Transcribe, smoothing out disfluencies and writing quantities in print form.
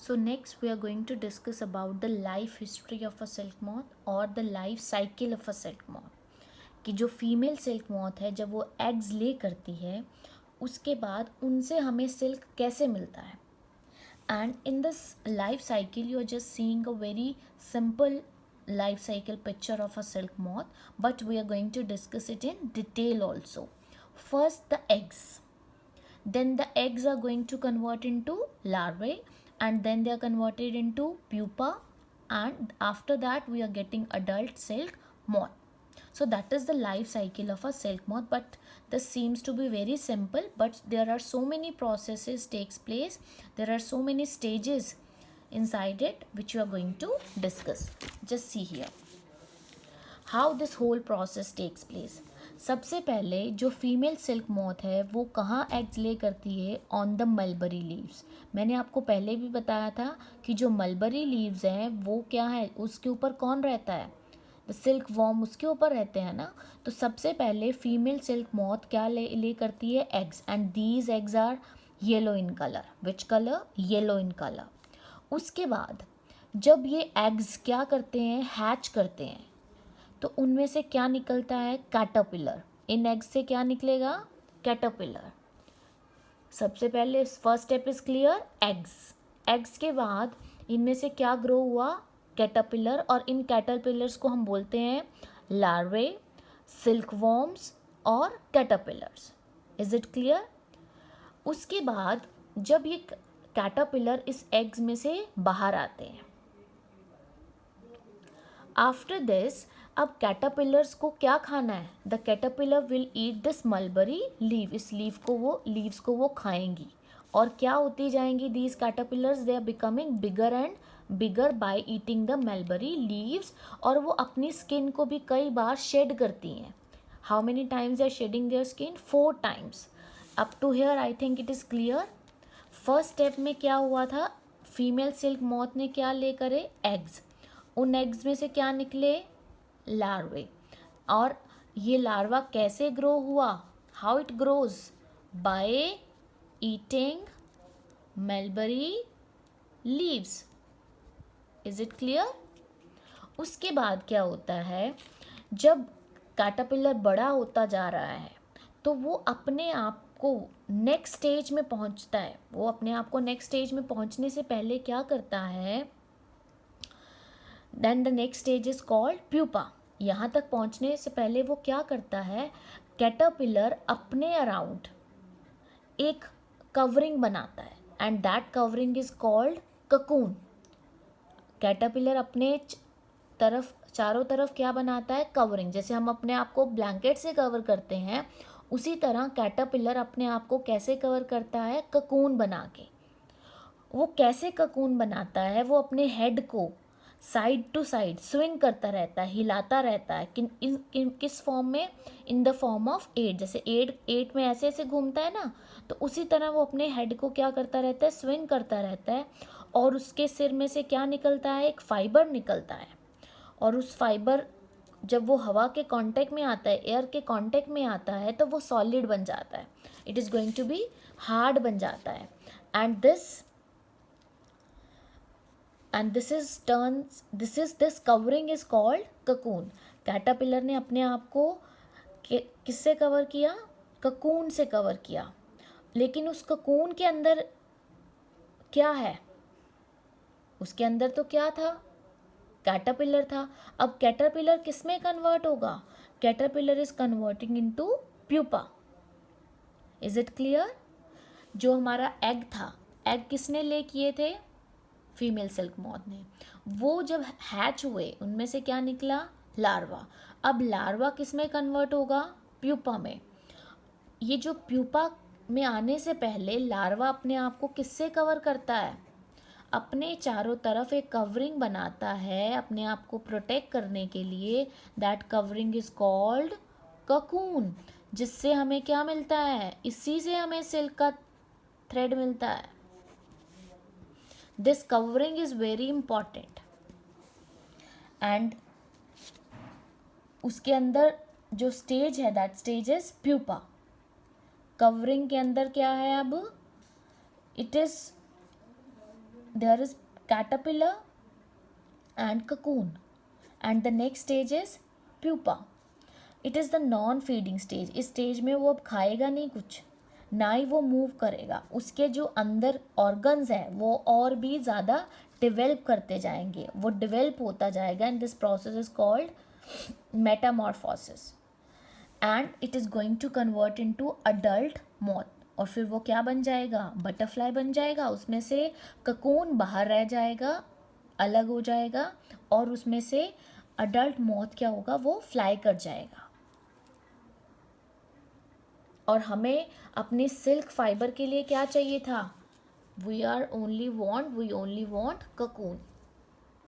So next we are going to discuss about the life history of a silk moth और the life cycle of a silk moth. कि जो female silk moth है जब वो eggs ले करती है उसके बाद उनसे हमें सिल्क कैसे मिलता है. And in this life cycle you are just seeing a very simple life cycle picture of a silk moth, but we are going to discuss it in detail also. First the eggs, then the eggs are going to convert into larvae, and then they are converted into pupa, and after that we are getting adult silk moth. So that is the life cycle of a silk moth, but this seems to be very simple, but there are so many processes takes place, there are so many stages inside it which you are going to discuss. Just see here how this whole process takes place. सबसे पहले जो female silk moth है वो कहाँ eggs ले करती है, on the mulberry leaves. मैंने आपको पहले भी बताया था कि जो मलबरी लीव्स हैं वो क्या है, उसके ऊपर कौन रहता है, द सिल्क वॉर्म उसके ऊपर रहते हैं ना. तो सबसे पहले फीमेल सिल्क मॉथ क्या ले करती है, eggs, and these eggs are yellow in colour. Which colour, yellow in colour. उसके बाद जब ये एग्स क्या करते हैं, हैच करते हैं, तो उनमें से क्या निकलता है, कैटरपिलर. इन एग्स से क्या निकलेगा, कैटरपिलर. सबसे पहले first step is clear, eggs. Eggs के बाद इनमें से क्या ग्रो हुआ, कैटरपिलर, और इन कैटरपिलर्स को हम बोलते हैं लार्वे, सिल्क वॉर्म्स और कैटरपिलर्स. Is it clear. उसके बाद जब ये कैटरपिलर इस एग्स में से बाहर आते हैं, आफ्टर दिस अब कैटरपिलर्स को क्या खाना है, the caterpillar will eat this mulberry leave. इस लीव्स को वो खाएंगी और क्या होती जाएंगी, these caterpillars they are becoming bigger and bigger by eating the mulberry leaves. और वो अपनी स्किन को भी कई बार शेड करती हैं. How many times they are shedding their skin, 4 times. Up to here I think it is clear. First step में क्या हुआ था, फीमेल सिल्क मॉथ ने क्या ले करे, एग्स. उन एग्स में से क्या निकले, लार्वे. और ये लार्वा कैसे ग्रो हुआ, how it grows, by eating mulberry leaves. Is it clear. उसके बाद क्या होता है, जब कैटरपिलर बड़ा होता जा रहा है तो वो अपने आप को नेक्स्ट स्टेज में पहुंचता है. वो अपने आप को नेक्स्ट स्टेज में पहुंचने से पहले क्या करता है, then the next stage is called pupa. यहाँ तक पहुँचने से पहले वो क्या करता है, कैटरपिलर अपने अराउंड एक कवरिंग बनाता है, and that covering is called cocoon. Caterpillar अपने तरफ चारों तरफ क्या बनाता है, कवरिंग. जैसे हम अपने आप को ब्लैंकेट से कवर करते हैं, उसी तरह कैटरपिलर अपने आप को कैसे कवर करता है, ककून बना के. वो कैसे ककून बनाता है, वो अपने हेड को साइड टू साइड स्विंग करता रहता है, हिलाता रहता है. किस फॉर्म में, इन द फॉर्म ऑफ एट. जैसे एट में ऐसे ऐसे घूमता है ना, तो उसी तरह वो अपने हेड को क्या करता रहता है, स्विंग करता रहता है. और उसके सिर में से क्या निकलता है, एक फाइबर निकलता है. और उस फाइबर जब वो हवा के कांटेक्ट में आता है, एयर के कांटेक्ट में आता है, तो वो सॉलिड बन जाता है. It is going to be hard बन जाता है. एंड this covering is called cocoon. Caterpillar ने अपने आप को किससे कवर किया, ककून से कवर किया. लेकिन उस ककून के अंदर क्या है, उसके अंदर तो क्या था, कैटरपिलर था. अब कैटरपिलर किस में कन्वर्ट होगा, caterpillar is converting into pupa. Is it clear. जो हमारा एग था, एग किसने ले किए थे, फीमेल सिल्क मॉथ ने. वो जब हैच हुए उनमें से क्या निकला, लार्वा. अब लार्वा किस में कन्वर्ट होगा, प्यूपा में. ये जो प्यूपा में आने से पहले लार्वा अपने आप को किससे कवर करता है, अपने चारों तरफ एक कवरिंग बनाता है अपने आप को प्रोटेक्ट करने के लिए. That covering is called cocoon. जिससे हमें क्या मिलता है, इसी से हमें सिल्क का थ्रेड मिलता है. This covering is very important. And उसके अंदर जो स्टेज है, that stage is pupa. Covering के अंदर क्या है, अब it is there is caterpillar and cocoon, and the next stage is pupa. It is the non feeding stage. इस स्टेज में वो अब खाएगा नहीं कुछ, ना ही वो मूव करेगा. उसके जो अंदर ऑर्गन्स हैं वो और भी ज़्यादा डिवेल्प करते जाएंगे, वो डिवेल्प होता जाएगा, and this process is called metamorphosis. And it is going to convert into adult moth. और फिर वो क्या बन जाएगा? बटरफ्लाई बन जाएगा. उसमें से ककून बाहर रह जाएगा, अलग हो जाएगा, और उसमें से अडल्ट मॉथ क्या होगा? वो फ्लाई कर जाएगा. और हमें अपने सिल्क फाइबर के लिए क्या चाहिए था? We only want cocoon.